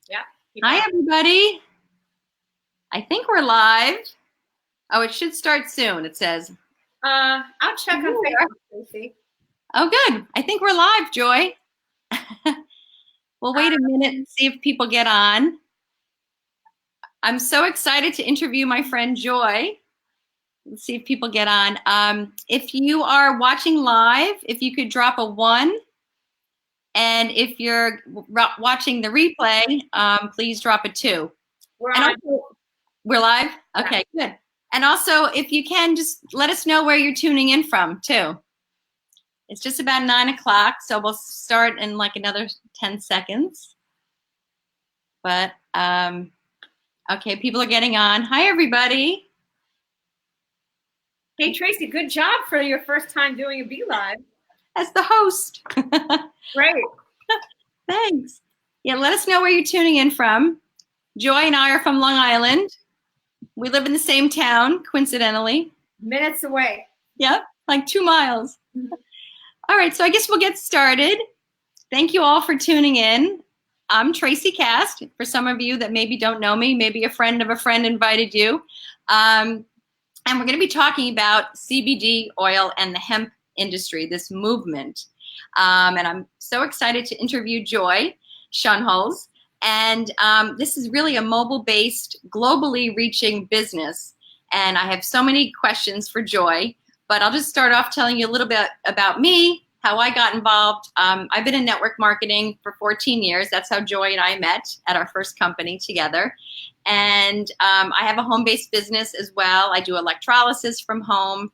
Yeah. Hi, everybody. I think we're live. Oh, it should start soon, it says. I'll check on Facebook, Tracy. Oh, good. I think we're live, Joy. We'll wait a minute and see if people get on. I'm so excited to interview my friend Joy. Let's see if people get on. If you are watching live, if you could drop a 1. And if you're watching the replay, please drop a 2. We're on. We're live? Okay, good. And also, if you can, just let us know where you're tuning in from, too. It's just about 9 o'clock, so we'll start in like another 10 seconds. But, okay, people are getting on. Hi, everybody. Hey, Tracy, good job for your first time doing a Be Live. As the host. Great. Thanks. Yeah, let us know where you're tuning in from. Joy and I are from Long Island. We live in the same town, coincidentally. Minutes away. Yep, like 2 miles. All right, so I guess we'll get started. Thank you all for tuning in. I'm Tracy Cast. For some of you that maybe don't know me, maybe a friend of a friend invited you. And we're going to be talking about CBD oil and the hemp industry, this movement. And I'm so excited to interview Joy Shunholz. And this is really a mobile-based, globally reaching business. And I have so many questions for Joy, but I'll just start off telling you a little bit about me, how I got involved. I've been in network marketing for 14 years. That's how Joy and I met at our first company together. And I have a home-based business as well. I do electrolysis from home.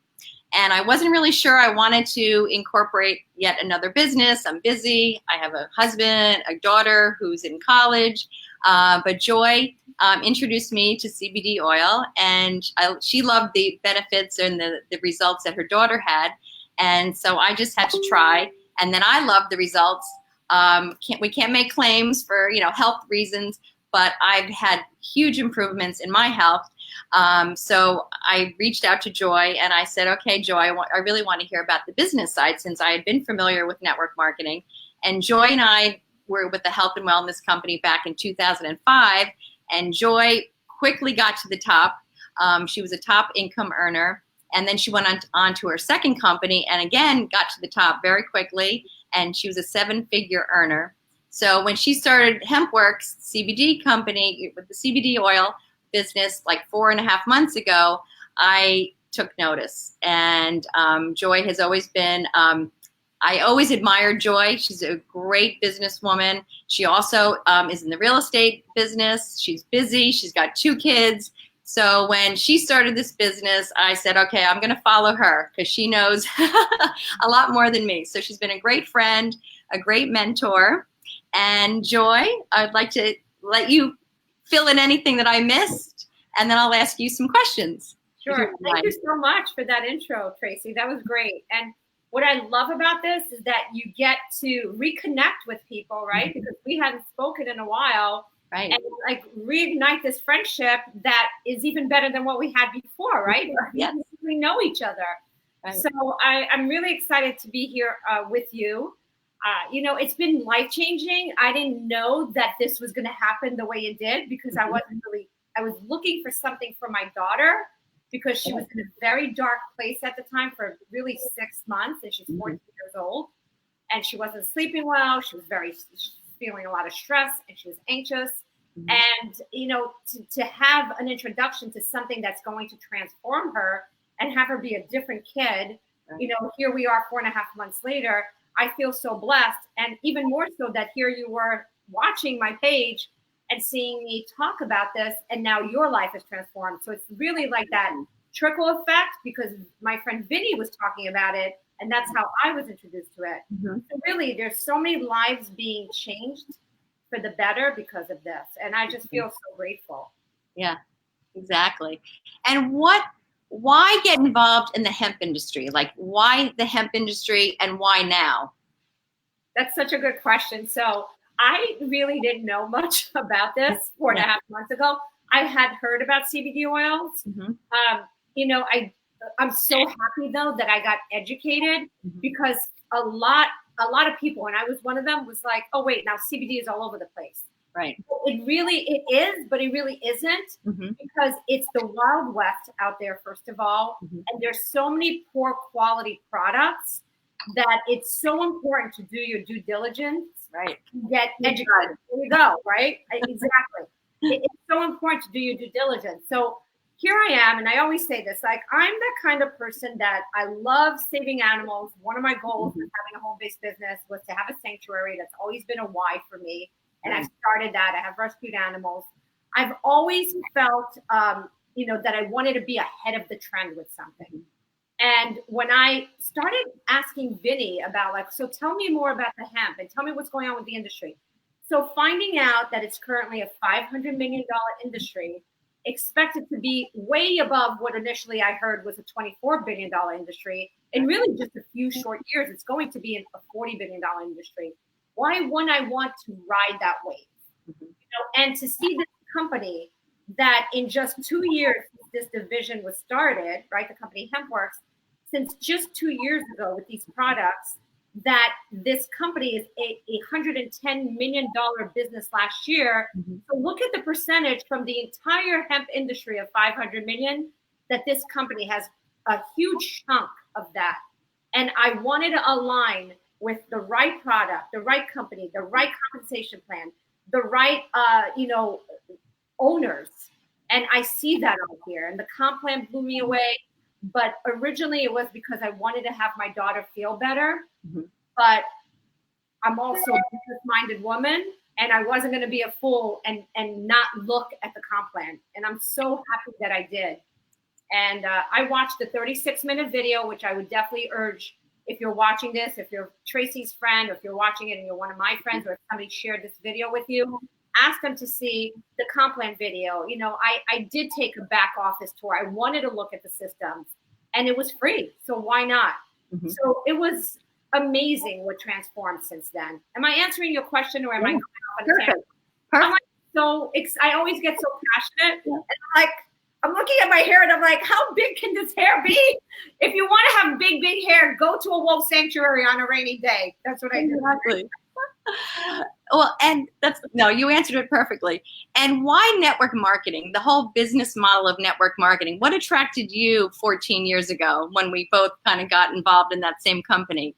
And I wasn't really sure I wanted to incorporate yet another business. I'm busy. I have a husband, a daughter who's in college. But Joy introduced me to CBD oil, and she loved the benefits and the results that her daughter had. And so I just had to try. And then I loved the results. We can't make claims for health reasons, but I've had huge improvements in my health. So I reached out to Joy and I said, okay, Joy, I really want to hear about the business side since I had been familiar with network marketing. And Joy and I were with the health and wellness company back in 2005. And Joy quickly got to the top. She was a top income earner. And then she went on to her second company and again got to the top very quickly. And she was a 7-figure earner. So when she started HempWorks CBD company with the CBD oil business like 4.5 months ago, I took notice. And Joy has always been, I always admired Joy. She's a great businesswoman. She also is in the real estate business. She's busy. She's got 2 kids. So when she started this business, I said, okay, I'm going to follow her because she knows a lot more than me. So she's been a great friend, a great mentor. And Joy, I'd like to let you fill in anything that I missed, and then I'll ask you some questions. Sure. Thank you so much for that intro, Tracy. That was great. And what I love about this is that you get to reconnect with people, right? Mm-hmm. Because we hadn't spoken in a while. Right. And like reignite this friendship that is even better than what we had before, right? Yes. We know each other. Right. So I'm really excited to be here with you. It's been life-changing. I didn't know that this was going to happen the way it did because I was looking for something for my daughter because she was in a very dark place at the time for really 6 months, and she's 14 years old, and she wasn't sleeping well. She was feeling a lot of stress, and she was anxious. And, to have an introduction to something that's going to transform her and have her be a different kid, here we are 4.5 months later. I feel so blessed, and even more so that here you were watching my page and seeing me talk about this, and now your life is transformed. So it's really like that trickle effect because my friend Vinny was talking about it, and that's how I was introduced to it. Mm-hmm. So really, there's so many lives being changed for the better because of this, and I just feel so grateful. Yeah, exactly. And why get involved in the hemp industry? Like, why the hemp industry and why now? That's such a good question. So I really didn't know much about this 4.5 months ago. I had heard about CBD oils. Mm-hmm. I'm so happy, though, that I got educated because a lot of people, and I was one of them, was like, oh, wait, now CBD is all over the place. Right. it is, but it really isn't, because it's the Wild West out there, first of all. And there's so many poor quality products that it's so important to do your due diligence. Right. Get educated. There you go, right? Exactly. It's so important to do your due diligence. So here I am, and I always say this, like, I'm the kind of person that I love saving animals. One of my goals with having a home-based business was to have a sanctuary. That's always been a why for me. And I've started that. I have rescued animals. I've always felt, that I wanted to be ahead of the trend with something. And when I started asking Vinny about, like, so tell me more about the hemp and tell me what's going on with the industry. So finding out that it's currently a $500 million industry, expected to be way above what initially I heard was a $24 billion industry. In really just a few short years, it's going to be a $40 billion industry. Why wouldn't I want to ride that wave? And to see this company that in just 2 years, this division was started, right? The company HempWorks, since just 2 years ago with these products, that this company is a $110 million business last year. So look at the percentage from the entire hemp industry of 500 million, that this company has a huge chunk of that. And I wanted to align with the right product, the right company, the right compensation plan, the right, owners. And I see that out here. And the comp plan blew me away. But originally it was because I wanted to have my daughter feel better. But I'm also a business-minded woman, and I wasn't going to be a fool and not look at the comp plan. And I'm so happy that I did. And I watched the 36-minute video, which I would definitely urge, if you're watching this, if you're Tracy's friend, or if you're watching it and you're one of my friends, or if somebody shared this video with you, ask them to see the comp plan video. I did take a back office tour. I wanted to look at the systems, and it was free. So why not? So it was amazing what transformed since then. Am I answering your question, or am I going off on a tangent? I'm like, I always get so passionate. And I'm looking at my hair and I'm like, how big can this hair be? If you want to have big, big hair, go to a wolf sanctuary on a rainy day. That's what I do. Exactly. Well, and you answered it perfectly. And why network marketing? The whole business model of network marketing. What attracted you 14 years ago when we both kind of got involved in that same company?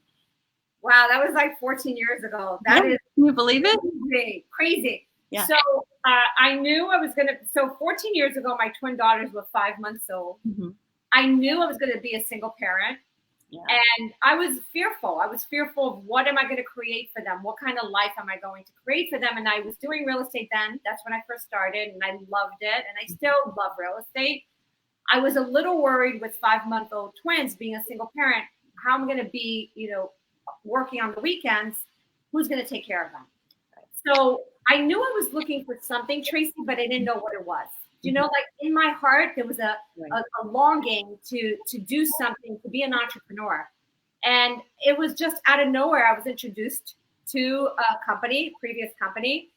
Wow, that was like 14 years ago. Can you believe it? Crazy. Yeah. So I knew I was so 14 years ago, my twin daughters were 5 months old. I knew I was going to be a single parent. Yeah. And I was fearful. I was fearful of what am I going to create for them? What kind of life am I going to create for them? And I was doing real estate then. That's when I first started, and I loved it. And I still love real estate. I was a little worried with 5-month-old twins, being a single parent, how I'm going to be, working on the weekends. Who's going to take care of them? So I knew I was looking for something, Tracy, but I didn't know what it was. Like in my heart, there was a longing to do something, to be an entrepreneur. And it was just out of nowhere. I was introduced to a previous company.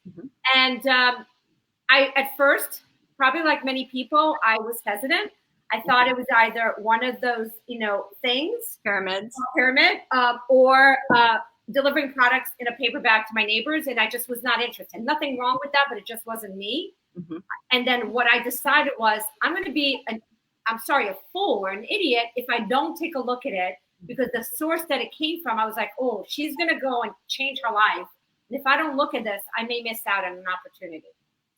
And I, at first, probably like many people, I was hesitant. I thought it was either one of those, things, pyramid, or delivering products in a paper bag to my neighbors. And I just was not interested. Nothing wrong with that, but it just wasn't me. And then what I decided was, I'm going to be a fool or an idiot if I don't take a look at it, because the source that it came from, I was like, oh, she's going to go and change her life. And if I don't look at this, I may miss out on an opportunity.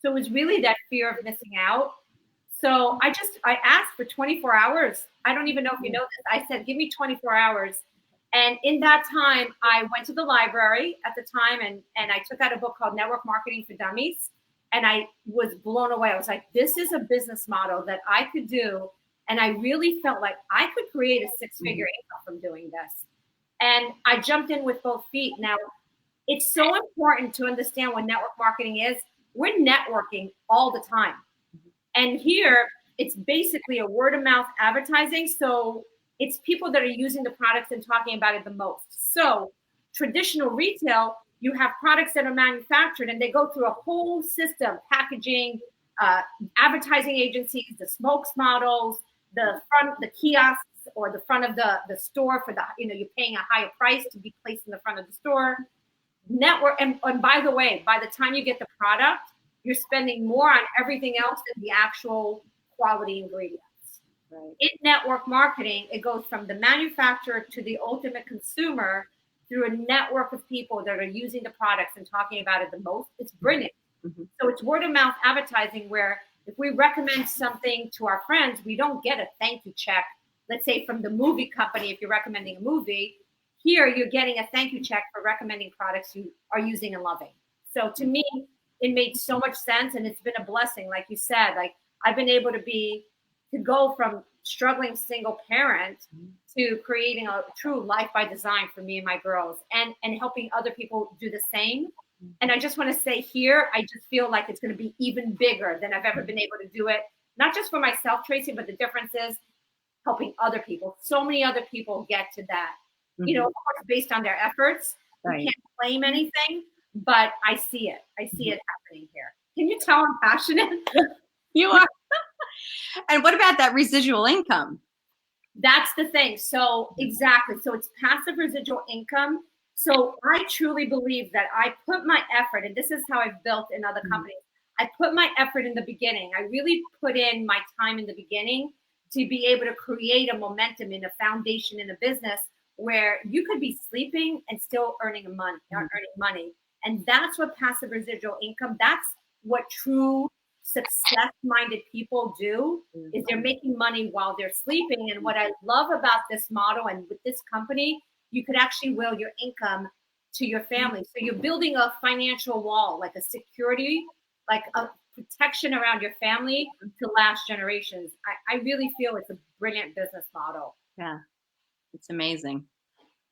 So it was really that fear of missing out. So I asked for 24 hours. I don't even know if you know this. I said, give me 24 hours. And in that time, I went to the library at the time, and I took out a book called Network Marketing for Dummies. And I was blown away. I was like, this is a business model that I could do. And I really felt like I could create a 6-figure income from doing this. And I jumped in with both feet. Now, it's so important to understand what network marketing is. We're networking all the time. And here, it's basically a word of mouth advertising. So it's people that are using the products and talking about it the most. So traditional retail, you have products that are manufactured and they go through a whole system, packaging, advertising agencies, the smokes models, the kiosks, or the front of the store for you're paying a higher price to be placed in the front of the store. Network, and by the way, by the time you get the product, you're spending more on everything else than the actual quality ingredients. Right. In network marketing, it goes from the manufacturer to the ultimate consumer through a network of people that are using the products and talking about it the most. It's brilliant. Mm-hmm. So it's word of mouth advertising, where if we recommend something to our friends, we don't get a thank you check, let's say from the movie company. If you're recommending a movie, here you're getting a thank you check for recommending products you are using and loving. So to me, it made so much sense, and it's been a blessing. Like you said, like I've been able to go from struggling single parent to creating a true life by design for me and my girls, and helping other people do the same. And I just want to say here, I just feel like it's going to be even bigger than I've ever been able to do it. Not just for myself, Tracy, but the difference is helping other people. So many other people get to that, you know, of course, based on their efforts. Right. We can't claim anything, but I see it. I see it happening here. Can you tell I'm passionate? You are. And what about that residual income? That's the thing. So exactly. So it's passive residual income. So I truly believe that I put my effort, and this is how I've built in other companies. I put my effort in the beginning. I really put in my time in the beginning to be able to create a momentum in a foundation in a business where you could be sleeping and still earning money. And that's what passive residual income, that's what true success-minded people do, is they're making money while they're sleeping. And what I love about this model and with this company, you could actually will your income to your family. So you're building a financial wall, like a security, like a protection around your family to last generations. I really feel it's a brilliant business model. Yeah, it's amazing.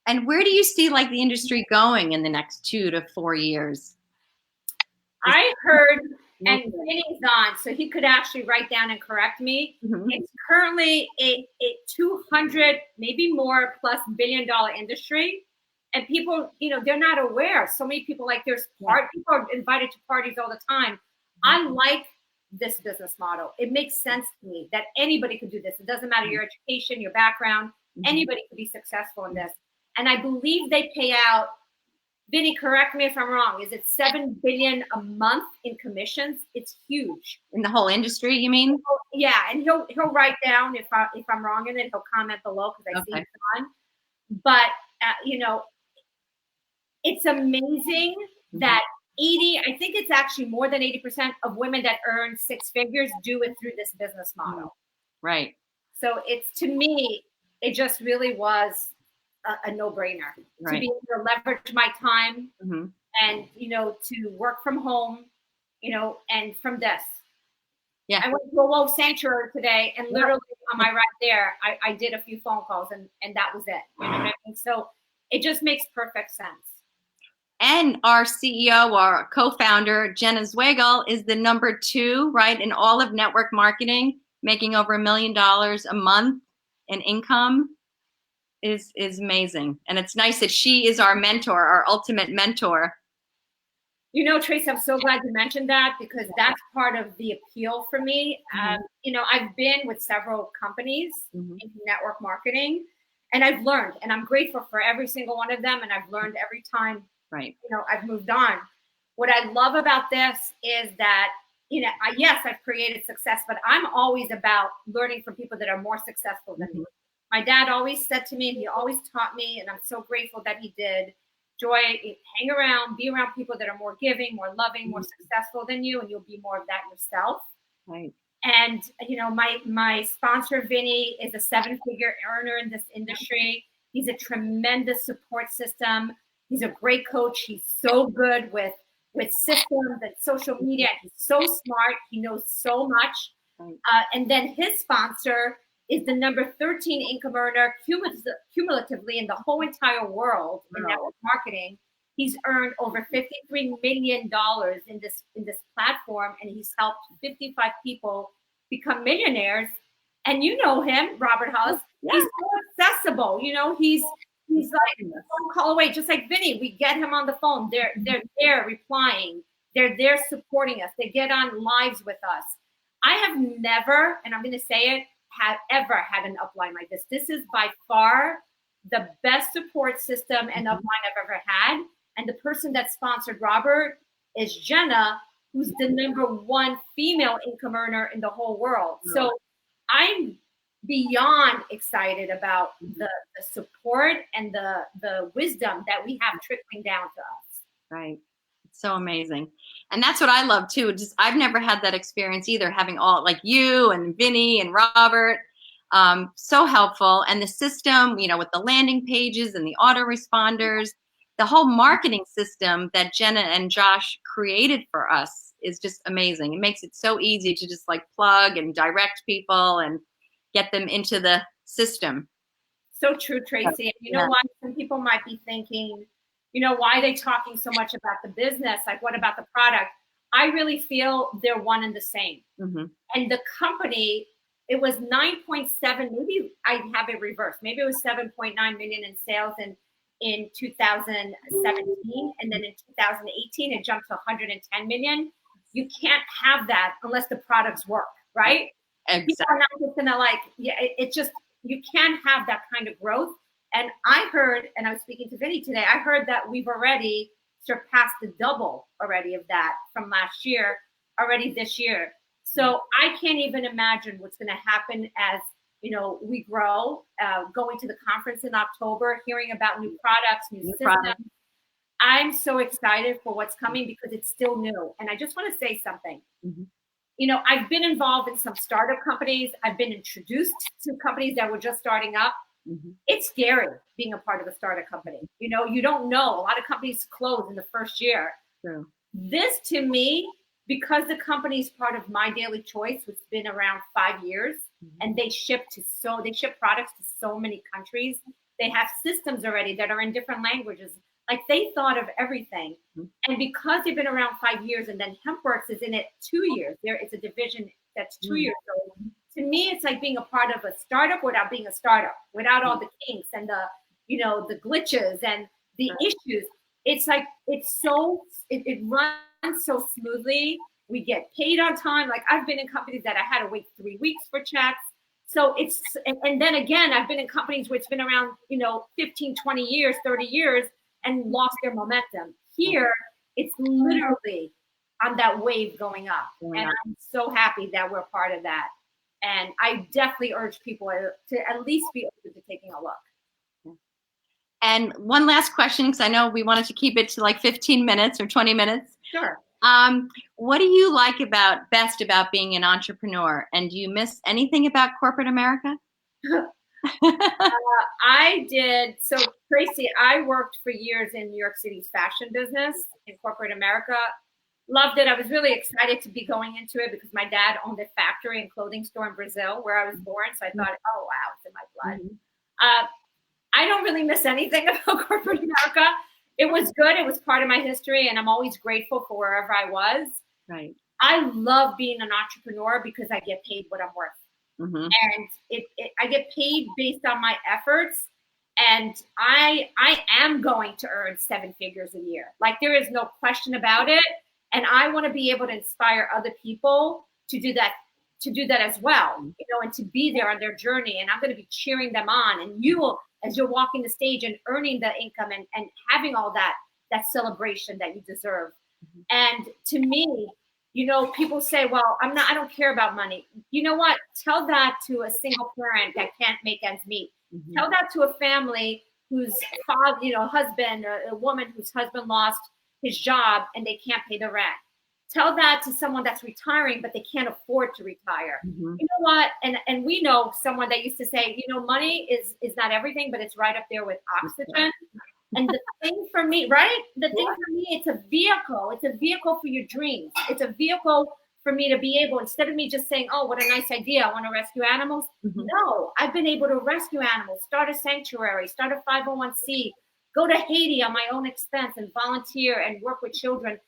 And where do you see like the industry going in the next 2 to 4 years? I heard, and Vinny's on, so he could actually write down and correct me. It's currently a $200, maybe more plus $1 billion industry. And people, you know, they're not aware. So many people, like people are invited to parties all the time. I like this business model. It makes sense to me that anybody could do this. It doesn't matter your education, your background. Anybody could be successful in this. And I believe they pay out, Vinny, correct me if I'm wrong, is it $7 billion a month in commissions? It's huge. In the whole industry, you mean? Yeah, and he'll write down if I'm wrong in it. He'll comment below because I see it's on. But you know, it's amazing that I think it's actually more than 80% of women that earn 6 figures do it through this business model. Right. So it's, to me, it just really was a no-brainer to be able to leverage my time and, you know, to work from home, you know, and from this. Yeah. I went to a Wolf Sanctuary today, and literally on my right there, I did a few phone calls, and that was it. You know what I mean? So it just makes perfect sense. And our CEO, our co-founder, Jenna Zweigel, is the number 2, right, in all of network marketing, making over $1 million a month in income. Is amazing. And it's nice that she is our mentor, our ultimate mentor. You know, Tracy, I'm so glad you mentioned that, because that's part of the appeal for me. You know, I've been with several companies in network marketing, and I've learned, and I'm grateful for every single one of them. And I've learned every time, you know, I've moved on. What I love about this is that, you know, yes, I've created success, but I'm always about learning from people that are more successful than me. My dad always said to me, and he always taught me, and I'm so grateful that he did, Joy, hang around, be around people that are more giving, more loving, more successful than you, and you'll be more of that yourself. Right. And, you know, my sponsor, Vinny, is a 7-figure earner in this industry. He's a tremendous support system. He's a great coach. He's so good with systems and social media. He's so smart. He knows so much. Right. And then his sponsor is the number 13 income earner cumulatively in the whole entire world in network marketing. He's earned over $53 million in this platform, and he's helped 55 people become millionaires. And you know him, Robert Hollis. Yeah. He's so accessible. You know, he's like a phone call away, just like Vinny. We get him on the phone. They're there replying. They're there supporting us. They get on lives with us. I have never, and I'm going to say it, have ever had an upline like this. This is by far the best support system and upline I've ever had. And the person that sponsored Robert is Jenna, who's the #1 female income earner in the whole world. So I'm beyond excited about the support and the wisdom that we have trickling down to us. Right. It's so amazing. And that's what I love too. Just I've never had that experience either, having all like you and Vinny and Robert. So helpful. And the system, you know, with the landing pages and the autoresponders, the whole marketing system that Jenna and Josh created for us is just amazing. It makes it so easy to just like plug and direct people and get them into the system. So true, Tracy. And you know why some people might be thinking, you know, why are they talking so much about the business? Like, what about the product? I really feel they're one and the same. Mm-hmm. And the company, it was 9.7, maybe I have it reversed. Maybe it was 7.9 million in sales in 2017. And then in 2018, it jumped to 110 million. You can't have that unless the products work, right? Exactly. People are not just gonna like, yeah, it just, you can't have that kind of growth. And I heard, and I was speaking to Vinny today, I heard that we've already surpassed the double already of that from last year, already this year. So I can't even imagine what's going to happen as, you know, we grow, going to the conference in October, hearing about new products, new systems. I'm so excited for what's coming because it's still new. And I just want to say something. Mm-hmm. You know, I've been involved in some startup companies. I've been introduced to companies that were just starting up. Mm-hmm. It's scary being a part of a startup company. You know, you don't know. A lot of companies close in the first year. True. This, to me, because the company is part of My Daily Choice, which has been around 5 years, and they ship products to so many countries. They have systems already that are in different languages. Like, they thought of everything. And because they've been around 5 years, and then HempWorks is in it 2 years, it's a division that's 2 years old. To me, it's like being a part of a startup without being a startup, without all the kinks and the, you know, the glitches and the issues. It's like, it runs so smoothly. We get paid on time. Like, I've been in companies that I had to wait 3 weeks for checks. So it's, and then again, I've been in companies where it's been around, you know, 15, 20 years, 30 years and lost their momentum. Here, it's literally on that wave going up. And I'm so happy that we're part of that. And I definitely urge people to at least be open to taking a look. And one last question, because I know we wanted to keep it to like 15 minutes or 20 minutes. Sure. What do you like best about being an entrepreneur? And do you miss anything about corporate America? I did. So, Tracy, I worked for years in New York City's fashion business in corporate America. Loved it. I was really excited to be going into it because my dad owned a factory and clothing store in Brazil where I was born. So I thought, oh, wow, it's in my blood. I don't really miss anything about corporate America. It was good. It was part of my history. And I'm always grateful for wherever I was. Right. I love being an entrepreneur because I get paid what I'm worth. Mm-hmm. And I get paid based on my efforts. And I am going to earn 7 figures a year. Like, there is no question about it. And I want to be able to inspire other people to do that as well, you know, and to be there on their journey. And I'm going to be cheering them on. And you will, as you're walking the stage and earning the income and having all that celebration that you deserve. And to me, you know, people say, well, I don't care about money. You know what? Tell that to a single parent that can't make ends meet. Mm-hmm. Tell that to a family whose father, you know, husband, a woman whose husband lost his job and they can't pay the rent. Tell that to someone that's retiring, but they can't afford to retire. Mm-hmm. You know what? And we know someone that used to say, you know, money is not everything, but it's right up there with oxygen. And the thing for me, right? The thing for me, it's a vehicle. It's a vehicle for your dreams. It's a vehicle for me to be able, instead of me just saying, oh, what a nice idea, I want to rescue animals. Mm-hmm. No, I've been able to rescue animals, start a sanctuary, start a 501c, go to Haiti on my own expense and volunteer and work with children.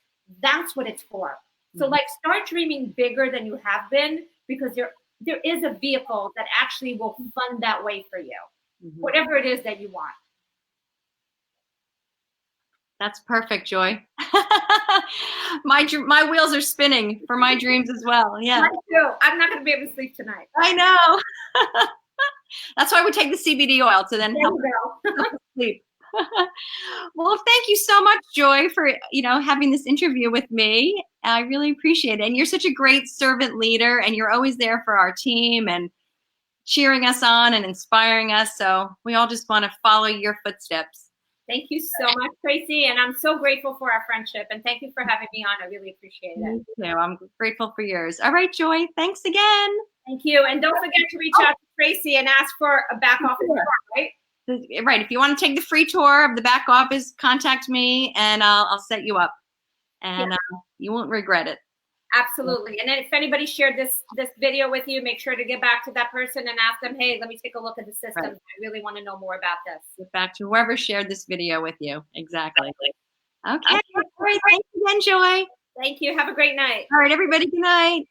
That's what it's for. Mm-hmm. So, like, start dreaming bigger than you have been, because there is a vehicle that actually will fund that way for you, whatever it is that you want. That's perfect, Joy. My wheels are spinning for my dreams as well. Yeah. Mine too. I'm not going to be able to sleep tonight. I know. That's why we take the CBD oil to then help sleep. Well, thank you so much, Joy, for having this interview with me. I really appreciate it. And you're such a great servant leader, and you're always there for our team and cheering us on and inspiring us. So we all just want to follow your footsteps. Thank you so much, Tracy. And I'm so grateful for our friendship. And thank you for having me on. I really appreciate it. Me too. I'm grateful for yours. All right, Joy. Thanks again. Thank you. And don't forget to reach out to Tracy and ask for a back office tour, right? Right. If you want to take the free tour of the back office, contact me and I'll set you up. And you won't regret it. Absolutely. And then if anybody shared this video with you, make sure to get back to that person and ask them, hey, let me take a look at the system. Right. I really want to know more about this. Get back to whoever shared this video with you. Exactly. Okay. All right. Thanks again, Joy. Thank you. Have a great night. All right, everybody. Good night.